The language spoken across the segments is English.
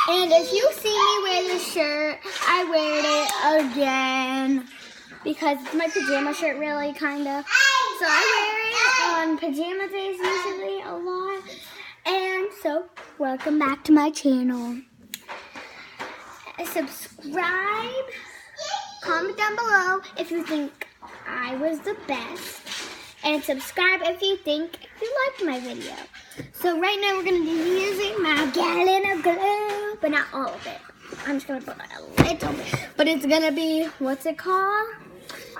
And if you see me wear this shirt, I wear it again because it's my pajama shirt, really, kind of. So I wear it on pajama days usually a lot. And so, welcome back to my channel. Subscribe, comment down below if you think I was the best. And subscribe if you think you liked my video. So right now we're going to be using my gallon of glue, but not all of it. I'm just going to put a little bit. But it's going to be, what's it called?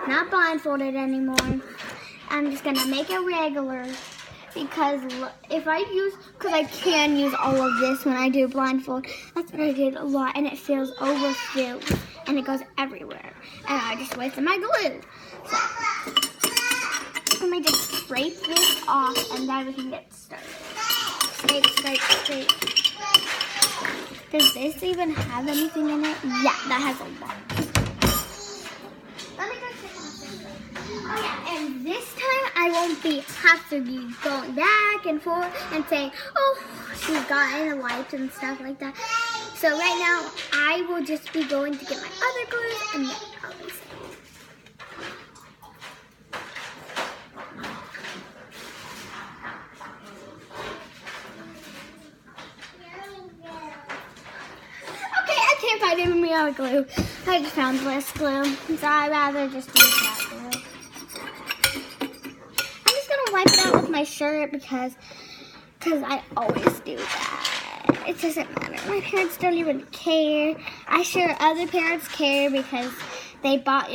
Not blindfolded anymore. I'm just going to make it regular. Because if I use, because I can use all of this when I do blindfold. That's what I did a lot. And it feels overfilled. And it goes everywhere. And I just wasted my glue. So let me just scrape this off and then we can get started. Scrape, scrape, scrape. Does this even have anything in it? Yeah, that has a lot. Let me go check on. Oh yeah, and this time I won't have to be going back and forth and saying, oh, she's gotten the wipes and stuff like that. So right now I will just be going to get my other glues and then I'll be safe. Can't find any other glue. I just found less glue, so I'd rather just use that glue. I'm just gonna wipe it out with my shirt because I always do that. It doesn't matter. My parents don't even care. I'm sure other parents care because they bought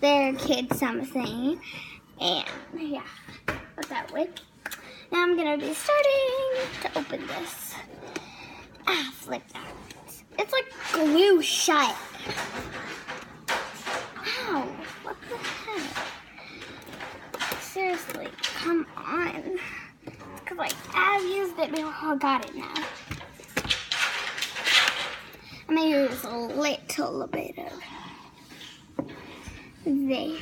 their kids something. And yeah, put that away. Now I'm gonna be starting to open this. Flip that. It's like glue shut. Ow, what the heck? Seriously, come on. Because I've used it before. Oh, got it now. I'm going to use a little bit of there.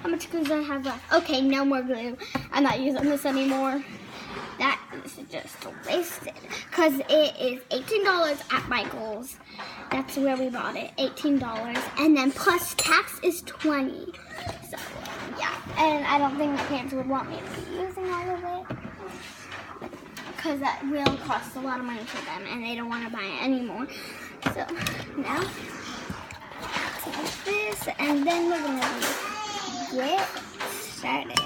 How much glue do I have left? Okay, no more glue. I'm not using this anymore. That is just wasted because it is $18 at Michael's. That's where we bought it, $18, and then plus tax is $20. So yeah, and I don't think my parents would want me to be using all of it because that will cost a lot of money for them, and they don't want to buy it anymore. So now take this, and then we're gonna get started.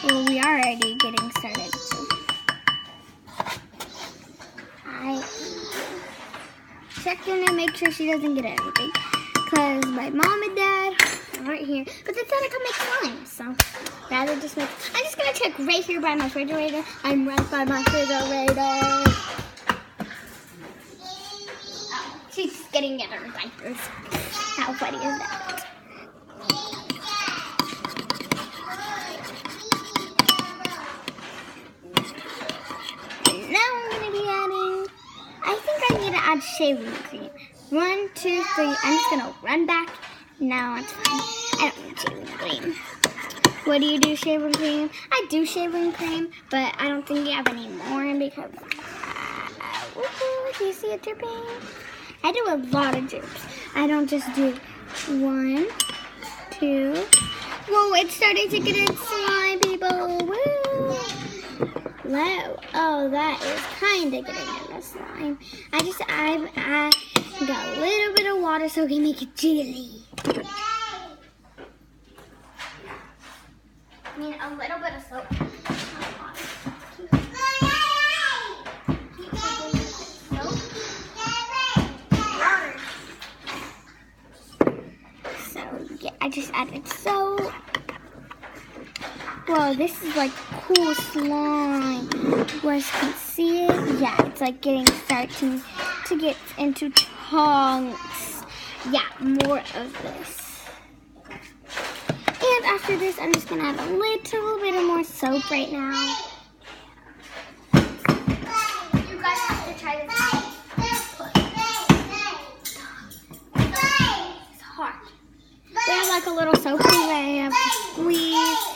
Well, we are already getting started. I checked in and make sure she doesn't get anything. Because my mom and dad are right here. But they said I could make slime. So, rather just make... I'm just going to check right here by my refrigerator. I'm right by my refrigerator. Oh, she's getting in her diapers. How funny is that? Add shaving cream. 1, 2, 3. I'm just gonna run back. No, it's fine. I don't need shaving cream. What do you do, shaving cream? I do shaving cream, but I don't think you have any more because. Do you see it dripping? I do a lot of drips. I don't just do 1, 2. Whoa! It's starting to get in slime, people. Woo! Oh, that is kind of getting in the slime. I got a little bit of water so we can make it jelly. I mean, a little bit of soap. So, yeah, I just added soap. Whoa, this is like cool slime. You guys can see it? Yeah, it's like starting to get into chunks. Yeah, more of this. And after this, I'm just gonna add a little bit of more soap right now. You guys have to try this out. It's hard. They have like a little soapy way you have to squeeze.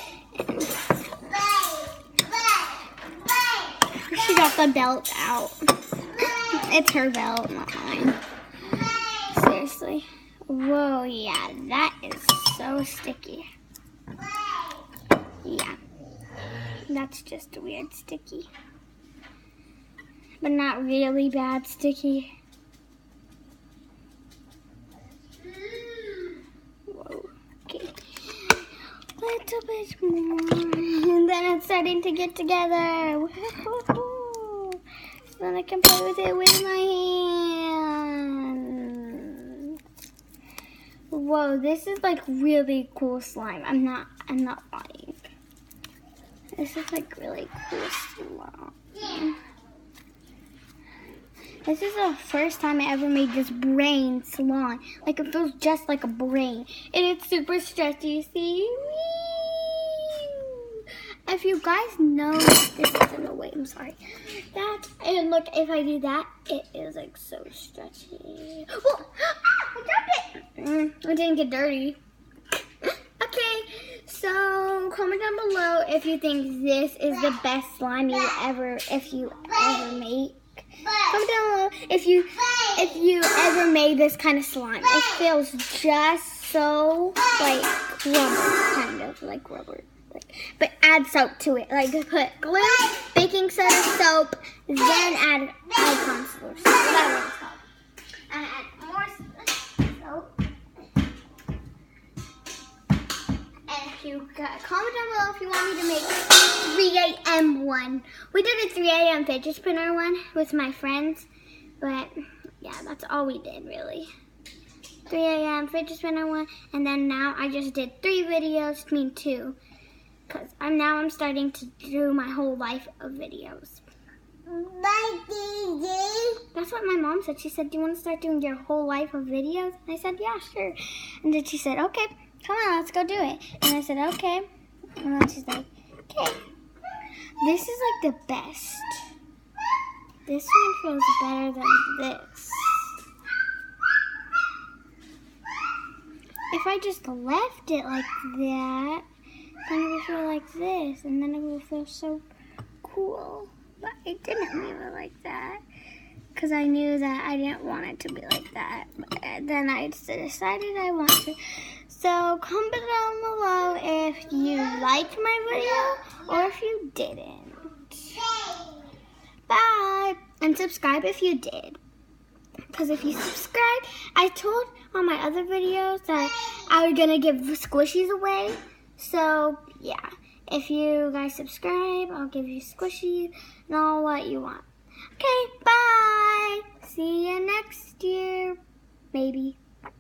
She got the belt out. It's her belt, not mine. Seriously. Whoa, yeah, that is so sticky. Yeah. That's just weird sticky. But not really bad sticky. Whoa, okay. Little bit more. And then it's starting to get together. Woo-hoo-hoo. Then I can play with it with my hand. Whoa, this is like really cool slime. I'm not lying. This is like really cool slime. This is the first time I ever made this brain slime. Like it feels just like a brain. And it's super stretchy. See? If you guys know, this is in the way, I'm sorry. That, and look, if I do that, it is like so stretchy. Whoa, I dropped it. It didn't get dirty. Okay, so comment down below if you think this is the best slime you ever make. Comment down below if you ever made this kind of slime. It feels just so like rubber, kind of like rubber. But add soap to it. Like put glue, baking soda, soap, then add concealer. So that's what it's called. And add more soap. And if you comment down below if you want me to make 3 a.m. one. We did a 3 a.m. fidget spinner one with my friends. But yeah, that's all we did really. 3 a.m. fidget spinner one. And then now I just did 3 videos, 2. Because I'm starting to do my whole life of videos. That's what my mom said. She said, do you want to start doing your whole life of videos? And I said, yeah, sure. And then she said, okay, come on, let's go do it. And I said, okay. And then she's like, okay. This is like the best. This one feels better than this. If I just left it like that, then it would feel like this, and then it would feel so cool. But I didn't leave it like that, because I knew that I didn't want it to be like that. But then I decided I want to. So comment down below if you liked my video, or if you didn't. Bye! And subscribe if you did. Because if you subscribe, I told on my other videos that I was going to give squishies away. So, yeah, if you guys subscribe, I'll give you squishy and all what you want. Okay, bye. See you next year, maybe.